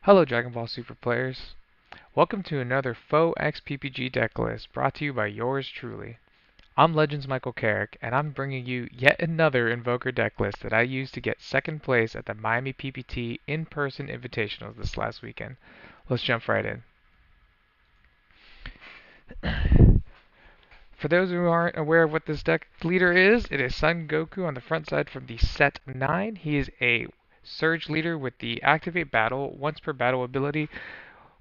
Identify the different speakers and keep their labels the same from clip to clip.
Speaker 1: Hello Dragon Ball Super players. Welcome to another Faux X PPG deck list brought to you by yours truly. I'm Legends Michael Carrick and I'm bringing you yet another Invoker deck list that I used to get second place at the Miami PPT in-person Invitationals this last weekend. Let's jump right in. For those who aren't aware of what this deck leader is, it is Son Goku on the front side from the Set 9. He is a Surge leader with the Activate Battle once per battle ability.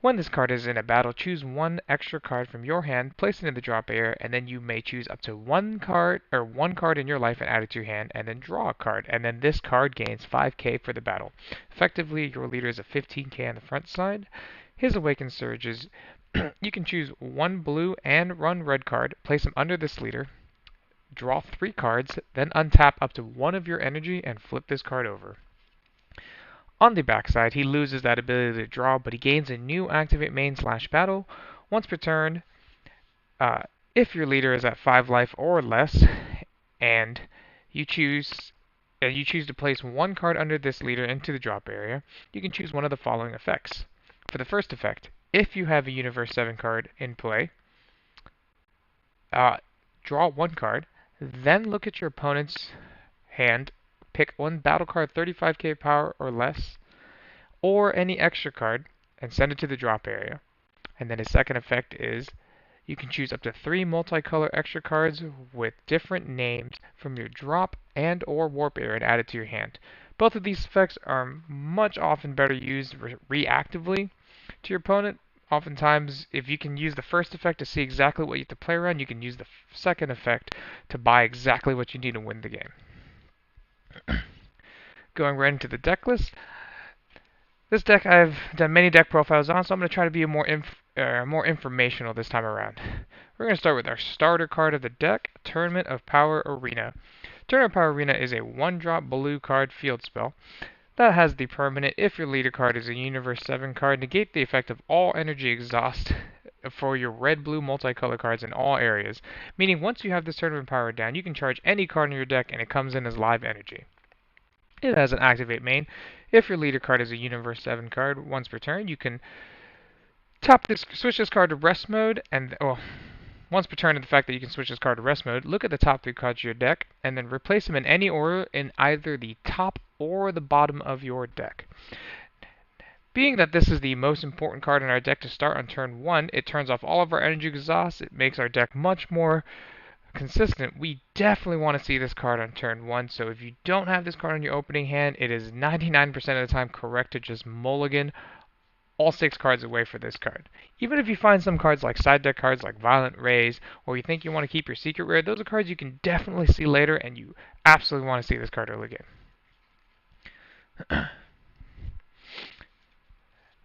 Speaker 1: When this card is in a battle, choose one extra card from your hand, place it in the drop area, and then you may choose up to one card in your life and add it to your hand, and then draw a card. And then this card gains 5k for the battle. Effectively, your leader is a 15k on the front side. His Awakened Surge is you can choose one blue and one red card, place them under this leader, draw 3 cards, then untap up to 1 of your energy and flip this card over. On the backside, he loses that ability to draw, but he gains a new Activate Main/Battle once per turn uh, if your leader is at 5 life or less, and you choose to place one card under this leader into the drop area. You can choose one of the following effects. For the first effect, if you have a Universe 7 card in play, draw one card, then look at your opponent's hand, pick one battle card 35k power or less, or any extra card, and send it to the drop area. And then his second effect is you can choose up to 3 multicolor extra cards with different names from your drop and or warp area and add it to your hand. Both of these effects are much often better used reactively to your opponent. Oftentimes, if you can use the first effect to see exactly what you have to play around, you can use the second effect to buy exactly what you need to win the game. Going right into the deck list. This deck I've done many deck profiles on, so I'm going to try to be more informational this time around. We're going to start with our starter card of the deck, Tournament of Power Arena. Tournament of Power Arena is a 1-drop blue card field spell that has the permanent, if your leader card is a Universe 7 card, negate the effect of all energy exhaust for your red-blue multicolor cards in all areas, meaning once you have this tournament power down, you can charge any card in your deck and it comes in as live energy. It has an Activate main. If your leader card is a Universe 7 card, once per turn, you can switch this card to Rest mode, and once per turn, the fact that you can switch this card to Rest mode, look at the top 3 cards of your deck, and then replace them in any order in either the top or the bottom of your deck. Being that this is the most important card in our deck to start on turn 1, it turns off all of our energy exhaust, it makes our deck much more consistent. We definitely want to see this card on turn 1, so if you don't have this card on your opening hand, it is 99% of the time correct to just mulligan all 6 cards away for this card. Even if you find some cards like side deck cards like Violent Rays, or you think you want to keep your secret rare, those are cards you can definitely see later, and you absolutely want to see this card early game.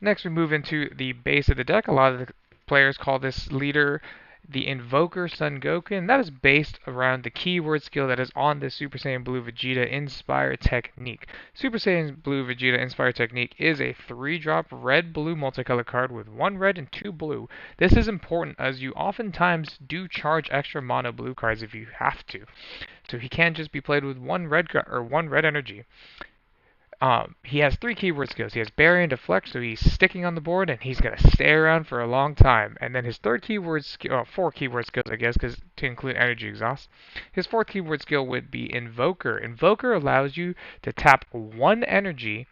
Speaker 1: Next, we move into the base of the deck. A lot of the players call this leader the Invoker Son Goku, and that is based around the keyword skill that is on the Super Saiyan Blue Vegeta Inspire Technique. Super Saiyan Blue Vegeta Inspire Technique is a 3-drop red-blue multicolor card with 1 red and 2 blue. This is important as you oftentimes do charge extra mono blue cards if you have to. So he can't just be played with 1 red energy. He has 3 keyword skills. He has Bury and Deflect, so he's sticking on the board and he's going to stay around for a long time. And then his third keyword skill, 4 keyword skills, I guess, because to include Energy Exhaust. His 4th keyword skill would be Invoker. Invoker allows you to tap 1 energy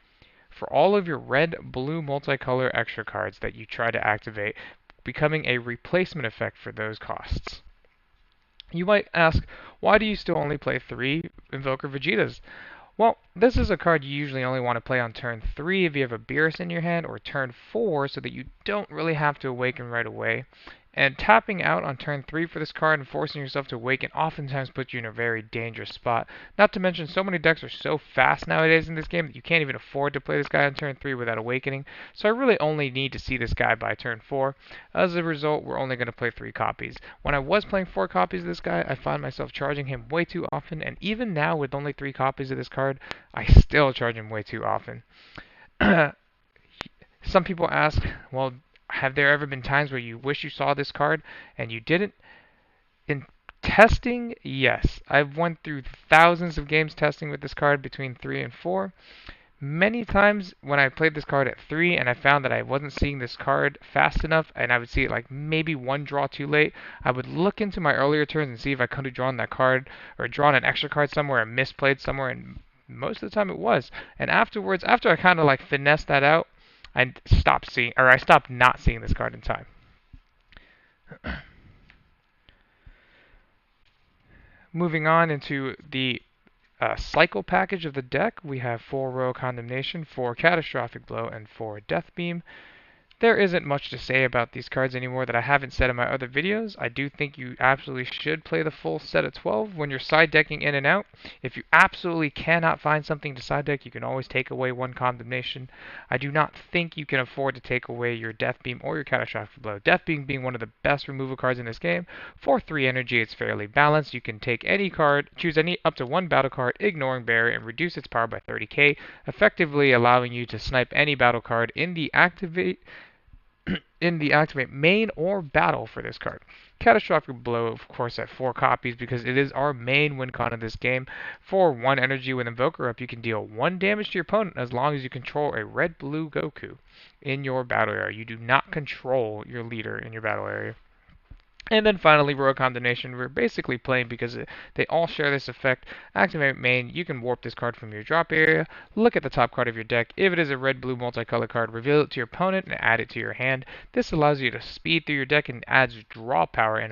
Speaker 1: for all of your red-blue multicolor extra cards that you try to activate, becoming a replacement effect for those costs. You might ask, why do you still only play 3 Invoker Vegetas? Well, this is a card you usually only want to play on turn 3 if you have a Beerus in your hand, or turn 4 so that you don't really have to awaken right away. And tapping out on turn 3 for this card and forcing yourself to awaken oftentimes puts you in a very dangerous spot. Not to mention, so many decks are so fast nowadays in this game that you can't even afford to play this guy on turn 3 without awakening. So I really only need to see this guy by turn 4. As a result, we're only going to play 3 copies. When I was playing 4 copies of this guy, I found myself charging him way too often, and even now with only 3 copies of this card, I still charge him way too often. Some people ask, well, have there ever been times where you wish you saw this card and you didn't? In testing, yes. I've went through thousands of games testing with this card between 3 and 4. Many times when I played this card at 3 and I found that I wasn't seeing this card fast enough and I would see it like maybe one draw too late, I would look into my earlier turns and see if I could have drawn that card or drawn an extra card somewhere and misplayed somewhere, and most of the time it was. And afterwards, after I kind of like finessed that out, I stopped not seeing this card in time. Moving on into the cycle package of the deck, we have 4 Royal Condemnation, 4 Catastrophic Blow, and 4 Death Beam. There isn't much to say about these cards anymore that I haven't said in my other videos. I do think you absolutely should play the full set of 12 when you're side decking in and out. If you absolutely cannot find something to side deck, you can always take away 1 Condemnation. I do not think you can afford to take away your Death Beam or your Catastrophic Blow. Death Beam being one of the best removal cards in this game. For 3 energy, it's fairly balanced. You can take any card, choose any up to 1 battle card, ignoring barrier, and reduce its power by 30k, effectively allowing you to snipe any battle card in the activate main or battle for this card. Catastrophic Blow, of course, at 4 copies because it is our main win con of this game. For 1 energy with Invoker up, you can deal 1 damage to your opponent as long as you control a red-blue Goku in your battle area. You do not control your leader in your battle area. And then finally, Royal Condemnation, we're basically playing because they all share this effect. Activate main, you can warp this card from your drop area, look at the top card of your deck. If it is a red-blue multicolor card, reveal it to your opponent and add it to your hand. This allows you to speed through your deck and adds draw power in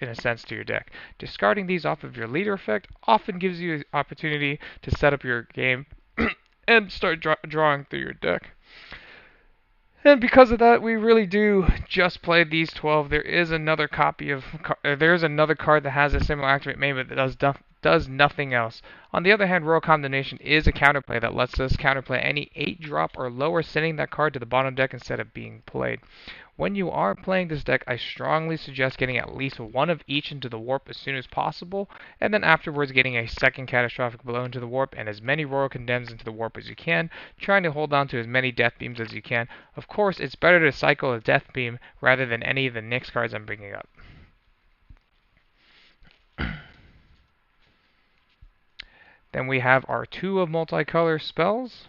Speaker 1: a sense to your deck. Discarding these off of your leader effect often gives you the opportunity to set up your game and start drawing through your deck. And because of that, we really do just play these 12. There is another card that has a similar activate main, but that does nothing else. On the other hand, Royal Condemnation is a counterplay that lets us counterplay any 8 drop or lower, sending that card to the bottom deck instead of being played. When you are playing this deck, I strongly suggest getting at least 1 of each into the warp as soon as possible, and then afterwards getting a second Catastrophic Blow into the warp and as many Royal Condemns into the warp as you can, trying to hold on to as many Death Beams as you can. Of course, it's better to cycle a Death Beam rather than any of the next cards I'm bringing up. Then we have our 2 of multicolor spells.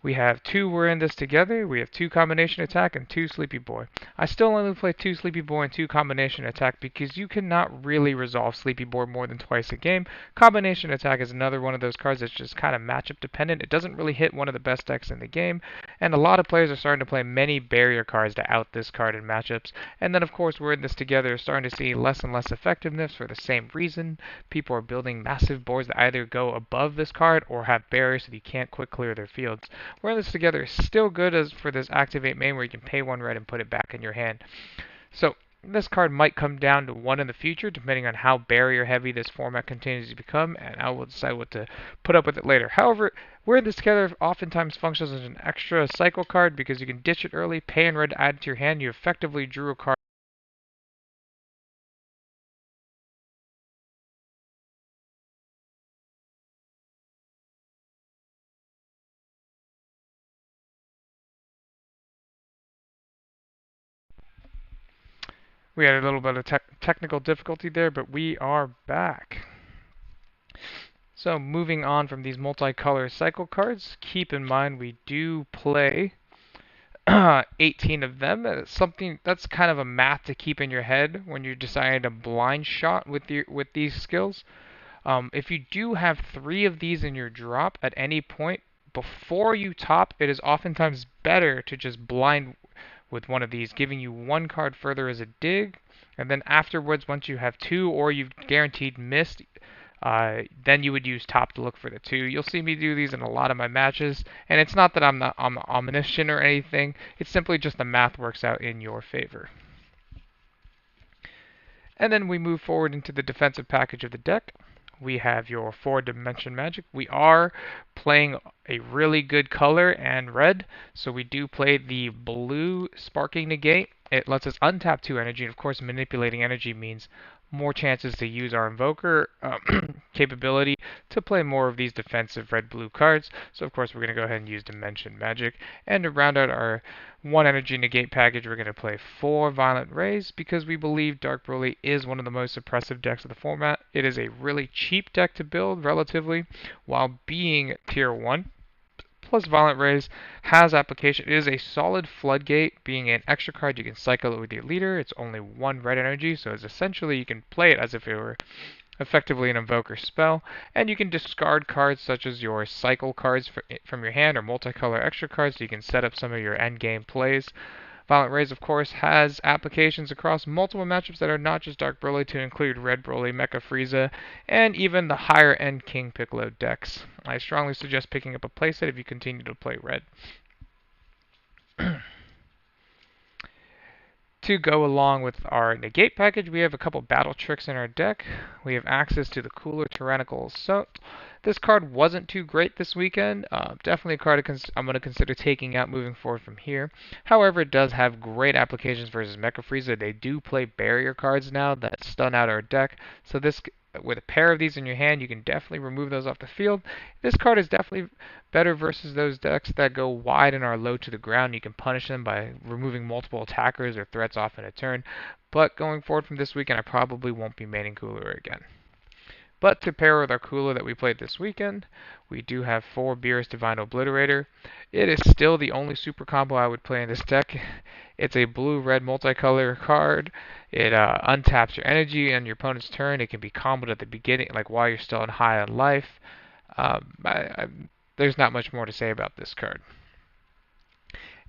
Speaker 1: We have 2 We're in this together, we have 2 Combination Attack, and 2 Sleepy Boy. I still only play 2 Sleepy Boy and 2 Combination Attack because you cannot really resolve Sleepy Boy more than twice a game. Combination Attack is another one of those cards that's just kind of matchup dependent. It doesn't really hit one of the best decks in the game, and a lot of players are starting to play many barrier cards to out this card in matchups. And then of course We're in this together, starting to see less and less effectiveness for the same reason. People are building massive boards that either go above this card or have barriers so that you can't quick clear their fields. We're in this together is still good as for this activate main where you can pay 1 red and put it back in your hand. So this card might come down to 1 in the future depending on how barrier heavy this format continues to become, and I will decide what to put up with it later. However, We're in this together oftentimes functions as an extra cycle card because you can ditch it early, pay in red to add it to your hand, you effectively drew a card. We had a little bit of technical difficulty there, but we are back. So moving on from these multicolor cycle cards, keep in mind we do play 18 of them. It's something that's kind of a math to keep in your head when you're deciding to blind shot with these skills. If you do have 3 of these in your drop at any point before you top, it is oftentimes better to just blind with one of these, giving you 1 card further as a dig, and then afterwards, once you have 2 or you've guaranteed missed, then you would use top to look for the 2. You'll see me do these in a lot of my matches, and it's not that I'm omniscient or anything, it's simply just the math works out in your favor. And then we move forward into the defensive package of the deck. We have your 4-dimension magic. We are playing a really good color and red, so we do play the blue Sparking Negate. It lets us untap 2 energy, and of course manipulating energy means more chances to use our Invoker capability to play more of these defensive red-blue cards. So of course we're going to go ahead and use Dimension Magic. And to round out our 1 energy negate package, we're going to play 4 Violent Rays because we believe Dark Broly is one of the most suppressive decks of the format. It is a really cheap deck to build relatively while being tier 1. Plus, Violent Rays has application. It is a solid floodgate, being an extra card. You can cycle it with your leader. It's only 1 red energy, so it's essentially you can play it as if it were effectively an Invoker spell, and you can discard cards such as your cycle cards from your hand or multicolor extra cards so you can set up some of your endgame plays. Violent Rays, of course, has applications across multiple matchups that are not just Dark Broly, to include Red Broly, Mecha Frieza, and even the higher end King Piccolo decks. I strongly suggest picking up a playset if you continue to play Red. To go along with our negate package, we have a couple battle tricks in our deck. We have access to the cooler Tyrannical Assault. This card wasn't too great this weekend. Definitely a card I'm going to consider taking out moving forward from here. However, it does have great applications versus Mecha Frieza. They do play barrier cards now that stun out our deck. So this, with a pair of these in your hand, you can definitely remove those off the field. This card is definitely better versus those decks that go wide and are low to the ground. You can punish them by removing multiple attackers or threats off in a turn. But going forward from this weekend, I probably won't be maining Cooler again. But to pair with our Cooler that we played this weekend, we do have 4 Beerus Divine Obliterator. It is still the only super combo I would play in this deck. It's a blue-red multicolor card. It untaps your energy on your opponent's turn. It can be comboed at the beginning, like while you're still on high on life. There's not much more to say about this card.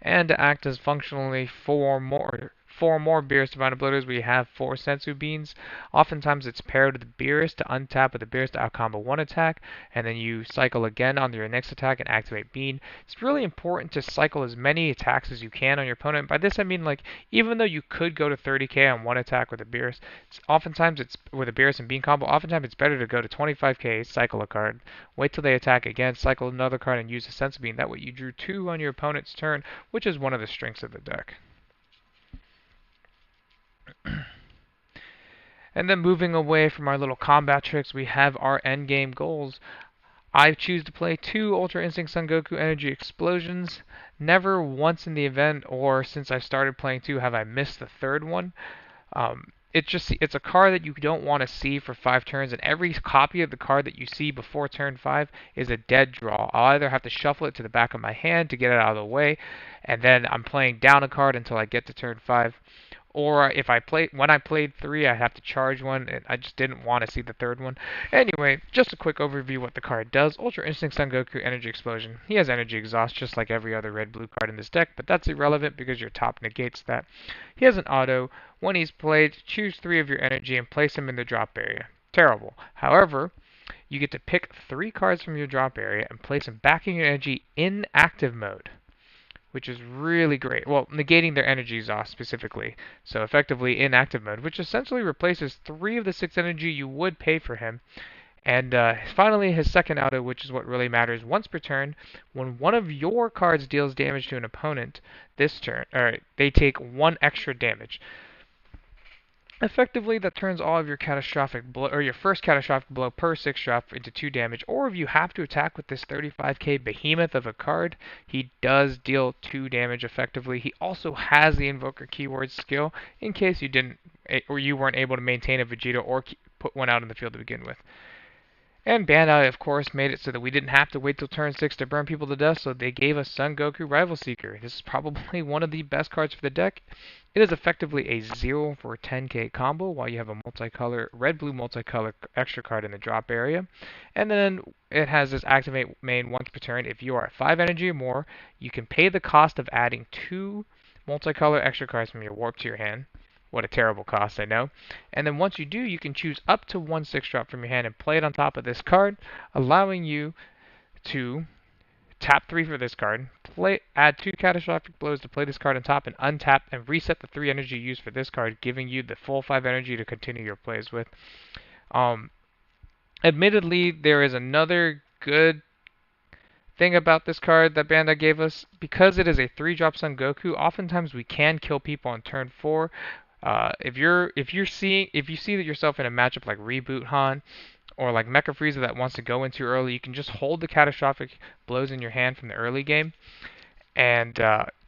Speaker 1: And to act as functionally 4 more Beerus Divine Obliterators, we have 4 Sensu Beans. Oftentimes it's paired with the Beerus to untap with the Beerus to outcombo 1 attack, and then you cycle again on your next attack and activate Bean. It's really important to cycle as many attacks as you can on your opponent. By this I mean, like, even though you could go to 30k on 1 attack with a Beerus, oftentimes it's with a Beerus and Bean combo, oftentimes it's better to go to 25k, cycle a card, wait till they attack again, cycle another card, and use a Sensu Bean. That way you drew 2 on your opponent's turn, which is one of the strengths of the deck. And then moving away from our little combat tricks, we have our endgame goals. I choose to play 2 Ultra Instinct Son Goku Energy Explosions. Never once in the event or since I started playing 2 have I missed the third one. It's a card that you don't want to see for 5 turns, and every copy of the card that you see before turn 5 is a dead draw. I'll either have to shuffle it to the back of my hand to get it out of the way, and then I'm playing down a card until I get to turn 5. Or when I played 3, I have to charge one, and I just didn't want to see the third one. Anyway, just a quick overview of what the card does. Ultra Instinct Son Goku Energy Explosion. He has Energy Exhaust just like every other red-blue card in this deck, but that's irrelevant because your top negates that. He has an auto. When he's played, choose 3 of your energy and place him in the drop area. Terrible. However, you get to pick 3 cards from your drop area and place them back in your energy in active mode, which is really great. Well, negating their energy exhaust specifically. So effectively in active mode, which essentially replaces 3 of the 6 energy you would pay for him. And finally, his second auto, which is what really matters. Once per turn, when one of your cards deals damage to an opponent this turn, they take 1 extra damage. Effectively, that turns all of your catastrophic blow, or your first catastrophic blow per 6 drop into 2 damage. Or if you have to attack with this 35k behemoth of a card, he does deal 2 damage effectively. He also has the Invoker keyword skill in case you didn't, or you weren't able to maintain a Vegeta or put one out in the field to begin with. And Bandai, of course, made it so that we didn't have to wait till turn 6 to burn people to death, so they gave us Son Goku Rival Seeker. This is probably one of the best cards for the deck. It is effectively a 0 for 10k combo while you have a multicolor, red-blue multicolor extra card in the drop area. And then it has this activate main once per turn. If you are at 5 energy or more, you can pay the cost of adding 2 multicolor extra cards from your warp to your hand. What a terrible cost, I know. And then once you do, you can choose up to 1 6-drop from your hand and play it on top of this card, allowing you to tap 3 for this card, add 2 catastrophic blows to play this card on top, and untap and reset the 3 energy used for this card, giving you the full 5 energy to continue your plays with. Admittedly, there is another good thing about this card that Bandai gave us. Because it is a 3-drop Son Goku, oftentimes we can kill people on turn 4. If you see that yourself in a matchup like Reboot Han or like Mecha Frieza that wants to go in too early, you can just hold the catastrophic blows in your hand from the early game and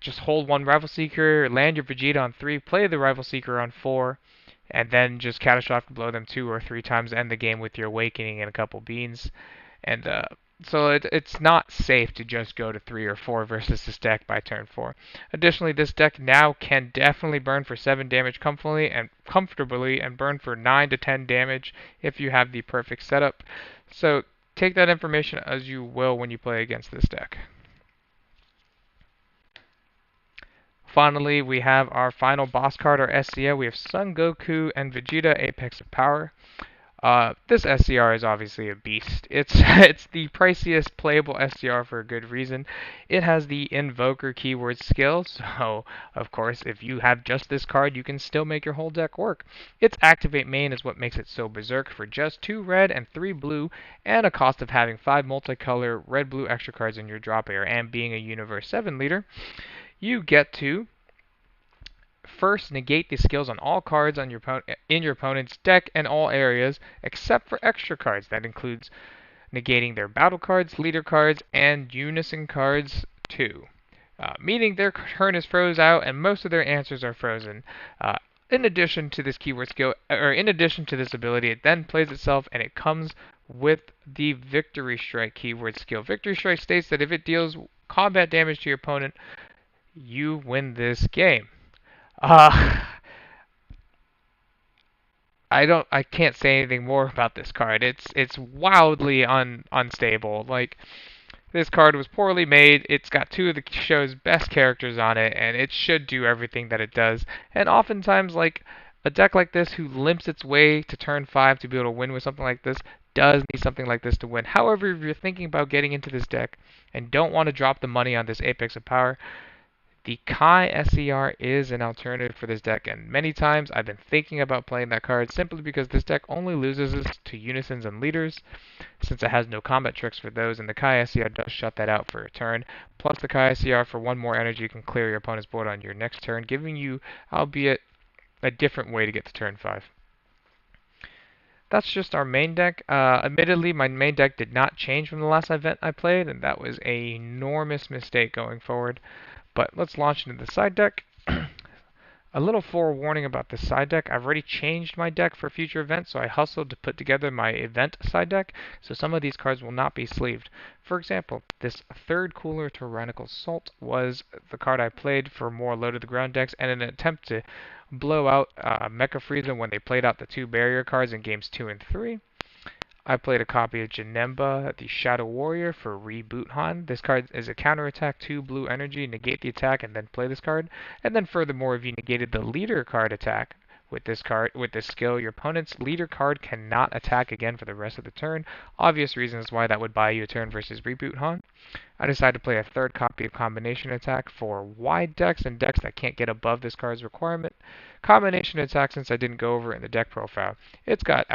Speaker 1: just hold 1 Rival Seeker, land your Vegeta on 3, play the Rival Seeker on 4, and then just catastrophic blow them 2 or 3 times, end the game with your Awakening and a couple beans. And So it's not safe to just go to 3 or 4 versus this deck by turn 4. Additionally, this deck now can definitely burn for 7 damage comfortably and burn for 9 to 10 damage if you have the perfect setup. So take that information as you will when you play against this deck. Finally, we have our final boss card, our SCO. We have Son Goku and Vegeta, Apex of Power. This SCR is obviously a beast. It's it's the priciest playable SCR for a good reason. It has the Invoker keyword skill, so of course if you have just this card, you can still make your whole deck work. Its activate main is what makes it so berserk for just 2 red and 3 blue, and a cost of having 5 multicolor red-blue extra cards in your drop air, and being a Universe 7 leader, you get to first, negate the skills on all cards on in your opponent's deck and all areas except for extra cards. That includes negating their battle cards, leader cards, and unison cards too. Meaning their turn is froze out and most of their answers are frozen. In addition to this keyword skill, or in addition to this ability, it then plays itself and it comes with the Victory Strike keyword skill. Victory Strike states that if it deals combat damage to your opponent, you win this game. Uh, I can't say anything more about this card. It's wildly unstable. Like, this card was poorly made. It's got 2 of the show's best characters on it, and it should do everything that it does. And oftentimes, like, a deck like this who limps its way to turn 5 to be able to win with something like this does need something like this to win. However, if you're thinking about getting into this deck and don't want to drop the money on this Apex of Power, the Kai SCR is an alternative for this deck, and many times I've been thinking about playing that card simply because this deck only loses to Unisons and Leaders, since it has no combat tricks for those, and the Kai SCR does shut that out for a turn. Plus, the Kai SCR for 1 more energy can clear your opponent's board on your next turn, giving you, albeit, a different way to get to turn 5. That's just our main deck. Admittedly, my main deck did not change from the last event I played, and that was an enormous mistake going forward. But let's launch into the side deck. A little forewarning about this side deck. I've already changed my deck for future events, so I hustled to put together my event side deck, so some of these cards will not be sleeved. For example, this third cooler Tyrannical Salt was the card I played for more low to the ground decks, and in an attempt to blow out Mecha Frieza when they played out the 2 barrier cards in games 2 and 3. I played a copy of Janemba, the Shadow Warrior, for Reboot Han. This card is a counterattack 2 blue energy, negate the attack, and then play this card. And then furthermore, if you negated the leader card attack with this skill, your opponent's leader card cannot attack again for the rest of the turn. Obvious reasons why that would buy you a turn versus Reboot Han. I decided to play a third copy of Combination Attack for wide decks and decks that can't get above this card's requirement. Combination Attack, since I didn't go over it in the deck profile, it's got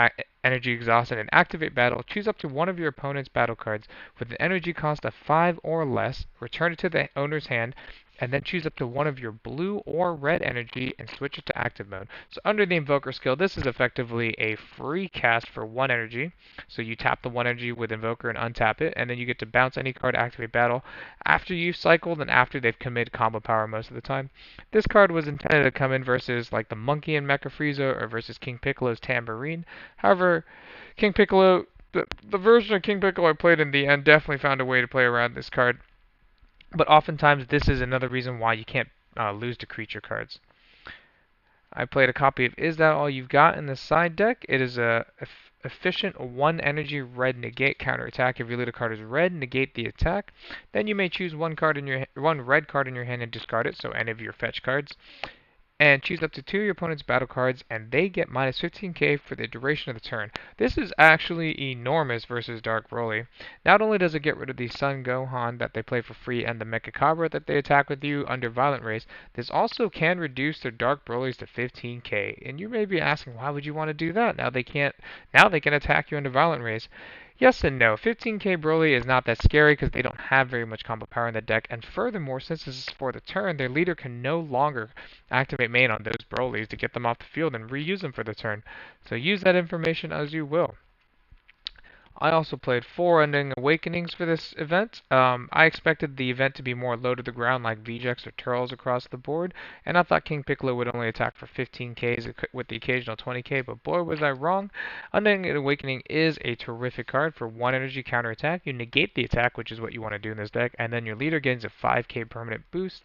Speaker 1: Energy Exhaust and Activate Battle. Choose up to one of your opponent's battle cards with an energy cost of 5 or less, return it to the owner's hand, and then choose up to one of your blue or red energy and switch it to active mode. So under the Invoker skill, this is effectively a free cast for 1 energy. So you tap the 1 energy with Invoker and untap it, and then you get to bounce any card to activate battle after you've cycled and after they've committed combo power most of the time. This card was intended to come in versus like the Monkey and Mecha Frieza or versus King Piccolo's Tambourine. However, King Piccolo, the version of King Piccolo I played in the end definitely found a way to play around this card. But oftentimes this is another reason why you can't lose to creature cards. I played a copy of Is That All You've Got in the side deck. It is a efficient 1 energy red negate counterattack. If your leader card is red, negate the attack. Then you may choose 1 red card in your hand and discard it, so any of your fetch cards. And choose up to 2 of your opponent's battle cards, and they get minus 15k for the duration of the turn. This is actually enormous versus Dark Broly. Not only does it get rid of the Son Gohan that they play for free and the Mecha Cabra that they attack with you under Violent Race, this also can reduce their Dark Brolys to 15k. And you may be asking, why would you want to do that? Now they can attack you under Violent Race. Yes and no. 15k Broly is not that scary because they don't have very much combo power in the deck, and furthermore, since this is for the turn, their leader can no longer activate main on those Brolys to get them off the field and reuse them for the turn. So use that information as you will. I also played 4 Unending Awakenings for this event. I expected the event to be more low to the ground like VJX or Turles across the board, and I thought King Piccolo would only attack for 15Ks with the occasional 20K, but boy was I wrong. Unending Awakening is a terrific card for 1 energy counterattack. You negate the attack, which is what you want to do in this deck, and then your leader gains a 5K permanent boost,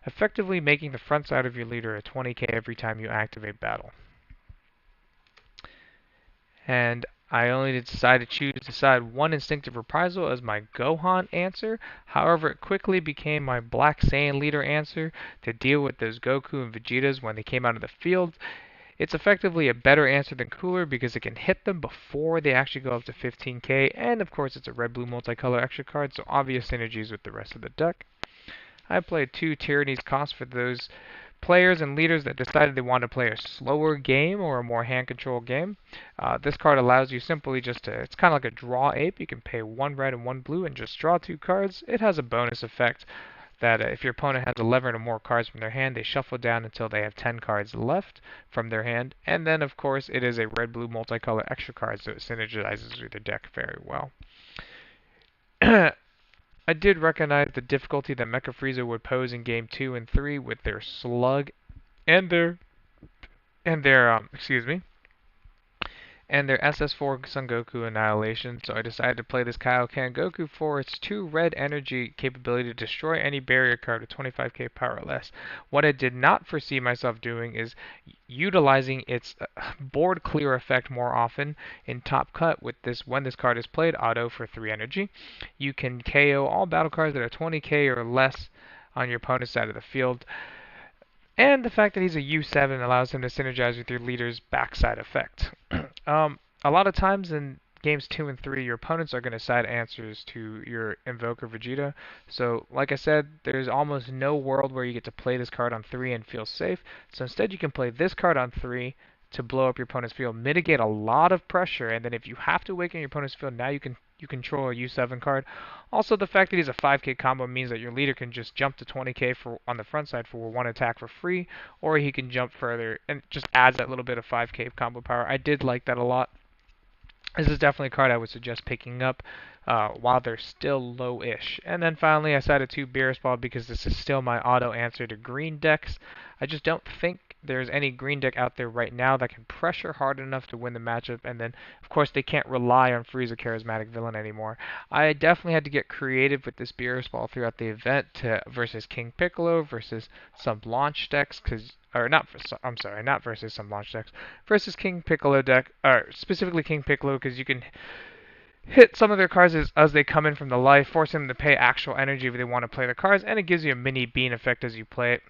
Speaker 1: effectively making the front side of your leader a 20K every time you activate battle. And I only decided to decide one instinctive reprisal as my Gohan answer. However, it quickly became my Black Saiyan leader answer to deal with those Goku and Vegetas when they came out of the field. It's effectively a better answer than Cooler because it can hit them before they actually go up to 15K, and of course it's a red-blue multicolor extra card, so obvious synergies with the rest of the deck. I played 2 Tyranny's Cost for those players and leaders that decided they want to play a slower game or a more hand control game. This card allows you simply just to, it's kind of like a draw ape. You can pay 1 red and 1 blue and just draw 2 cards. It has a bonus effect that if your opponent has 11 or more cards from their hand, they shuffle down until they have 10 cards left from their hand. And then, of course, it is a red-blue multicolor extra card, so it synergizes with the deck very well. I did recognize the difficulty that Mecha Frieza would pose in Game 2 and 3 with their Slug and their excuse me, and their SS4 Son Goku Annihilation, so I decided to play this Kaioken Goku for its 2 red energy capability to destroy any barrier card with 25k power or less. What I did not foresee myself doing is utilizing its board clear effect more often in Top Cut with this when this card is played auto for 3 energy. You can KO all battle cards that are 20k or less on your opponent's side of the field. And the fact that he's a U7 allows him to synergize with your leader's backside effect. A lot of times in games 2 and 3, your opponents are going to side answers to your Invoker Vegeta. So, like I said, there's almost no world where you get to play this card on 3 and feel safe. So instead, you can play this card on 3 to blow up your opponent's field, mitigate a lot of pressure, and then if you have to awaken your opponent's field, now you control a U7 card. Also, the fact that he's a 5k combo means that your leader can just jump to 20k for on the front side for 1 attack for free, or he can jump further and just adds that little bit of 5k combo power. I did like that a lot. This is definitely a card I would suggest picking up while they're still low-ish. And then finally, I cited 2 Beerus Ball because this is still my auto answer to green decks. I just don't think there's any green deck out there right now that can pressure hard enough to win the matchup. And then, of course, they can't rely on Frieza Charismatic Villain anymore. I definitely had to get creative with this Beerus Ball throughout the event versus King Piccolo, versus some launch decks, not versus some launch decks, versus King Piccolo deck, or specifically King Piccolo, because you can hit some of their cards as they come in from the life, forcing them to pay actual energy if they want to play the cards, and it gives you a mini bean effect as you play it.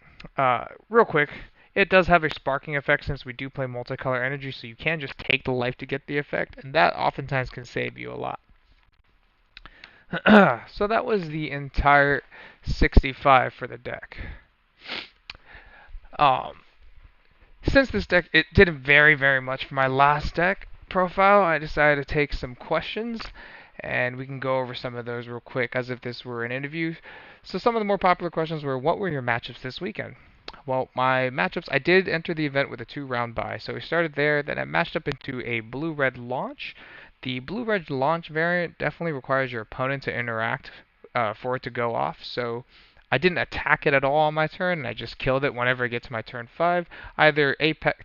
Speaker 1: Real quick, it does have a sparking effect since we do play multicolor energy, so you can just take the life to get the effect, and that oftentimes can save you a lot. So that was the entire 65 for the deck. Since this deck, it didn't vary very much from my last deck profile, I decided to take some questions, and we can go over some of those real quick as if this were an interview. So some of the more popular questions were, what were your matchups this weekend? Well, my matchups, I did enter the event with a 2-round bye, so we started there, then I matched up into a blue-red launch. The blue-red launch variant definitely requires your opponent to interact for it to go off, so I didn't attack it at all on my turn, and I just killed it whenever I get to my turn 5, either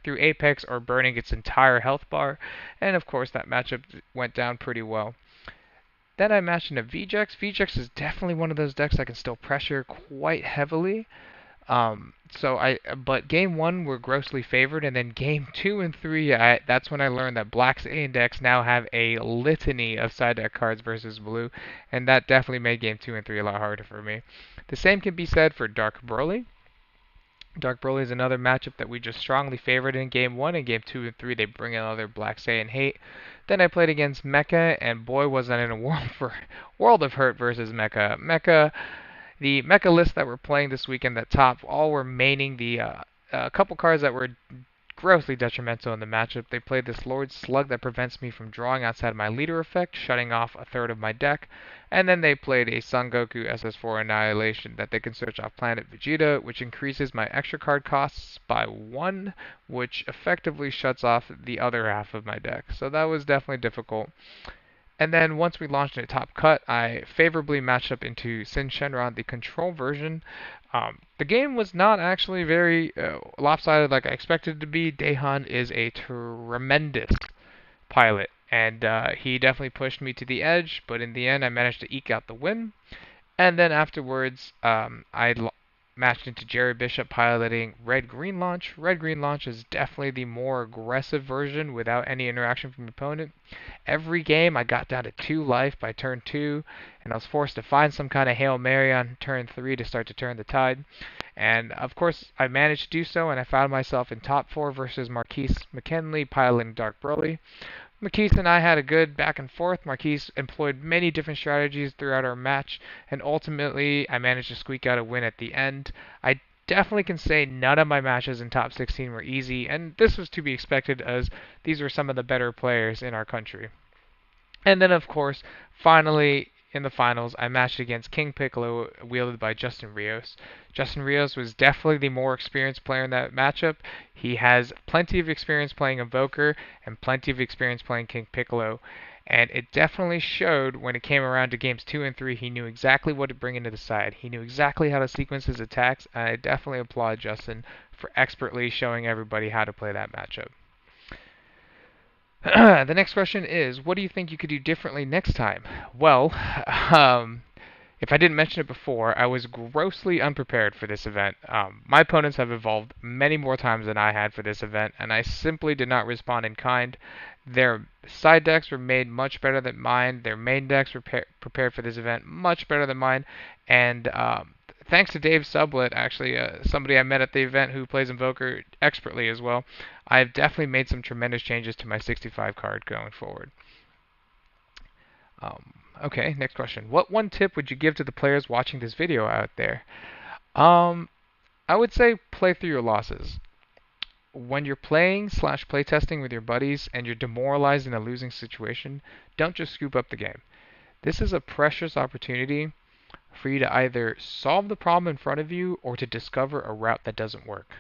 Speaker 1: through Apex or burning its entire health bar, and of course that matchup went down pretty well. Then I matched into VJX. VJX is definitely one of those decks that can still pressure quite heavily. But game 1 we're grossly favored, and then game 2 and 3, that's when I learned that Black's A decks now have a litany of side deck cards versus blue, and that definitely made game 2 and 3 a lot harder for me. The same can be said for Dark Broly. Dark Broly is another matchup that we just strongly favored in game 1, and game 2 and 3 they bring another Black Saiyan hate. Then I played against Mecha, and boy was I in a world of hurt versus Mecha. The Mecha list that we're playing this weekend at top all were maining the couple cards that were grossly detrimental in the matchup. They played this Lord Slug that prevents me from drawing outside of my leader effect, shutting off a third of my deck. And then they played a Son Goku SS4 Annihilation that they can search off Planet Vegeta, which increases my extra card costs by 1, which effectively shuts off the other half of my deck. So that was definitely difficult. And then once we launched into Top Cut, I favorably matched up into Sin Shenron, the control version. The game was not actually very lopsided like I expected it to be. Daehan is a tremendous pilot, and he definitely pushed me to the edge, but in the end, I managed to eke out the win. And then afterwards, matched into Jerry Bishop piloting Red Green Launch. Red Green Launch is definitely the more aggressive version without any interaction from the opponent. Every game I got down to 2 life by turn 2, and I was forced to find some kind of Hail Mary on turn 3 to start to turn the tide. And of course, I managed to do so, and I found myself in top 4 versus Marquise McKinley piloting Dark Broly. Marquise and I had a good back and forth. Marquise employed many different strategies throughout our match, and ultimately I managed to squeak out a win at the end. I definitely can say none of my matches in top 16 were easy, and this was to be expected as these were some of the better players in our country. And then, of course, finally in the finals, I matched against King Piccolo, wielded by Justin Rios. Justin Rios was definitely the more experienced player in that matchup. He has plenty of experience playing Invoker and plenty of experience playing King Piccolo. And it definitely showed when it came around to games 2 and 3. He knew exactly what to bring into the side. He knew exactly how to sequence his attacks. And I definitely applaud Justin for expertly showing everybody how to play that matchup. The next question is, what do you think you could do differently next time? Well, um, if I didn't mention it before, I was grossly unprepared for this event. My opponents have evolved many more times than I had for this event, and I simply did not respond in kind. Their side decks were made much better than mine. Their main decks were prepared for this event much better than mine, and thanks to Dave Sublet, actually, somebody I met at the event who plays Invoker expertly as well, I've definitely made some tremendous changes to my 65 card going forward. Okay, next question. What one tip would you give to the players watching this video out there? Um, I would say play through your losses. When you're playing slash playtesting with your buddies and you're demoralized in a losing situation, don't just scoop up the game. This is a precious opportunity for you to either solve the problem in front of you or to discover a route that doesn't work.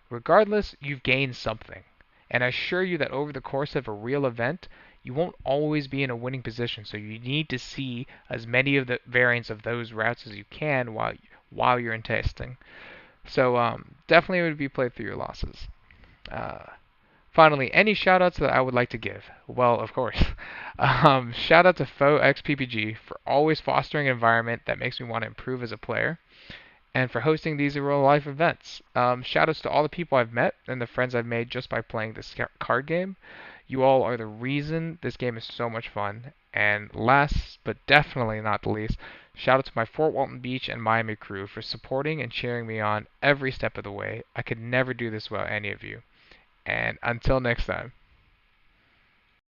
Speaker 1: Regardless, you've gained something. And I assure you that over the course of a real event, you won't always be in a winning position, so you need to see as many of the variants of those routes as you can while you're in testing. So definitely it would be play through your losses. Uh, Finally, any shoutouts that I would like to give? Well, of course. Shout out to Faux X PPG for always fostering an environment that makes me want to improve as a player, and for hosting these real life events. Shoutouts to all the people I've met and the friends I've made just by playing this card game. You all are the reason this game is so much fun. And last but definitely not the least, shout out to my Fort Walton Beach and Miami crew for supporting and cheering me on every step of the way. I could never do this without any of you. And until next time.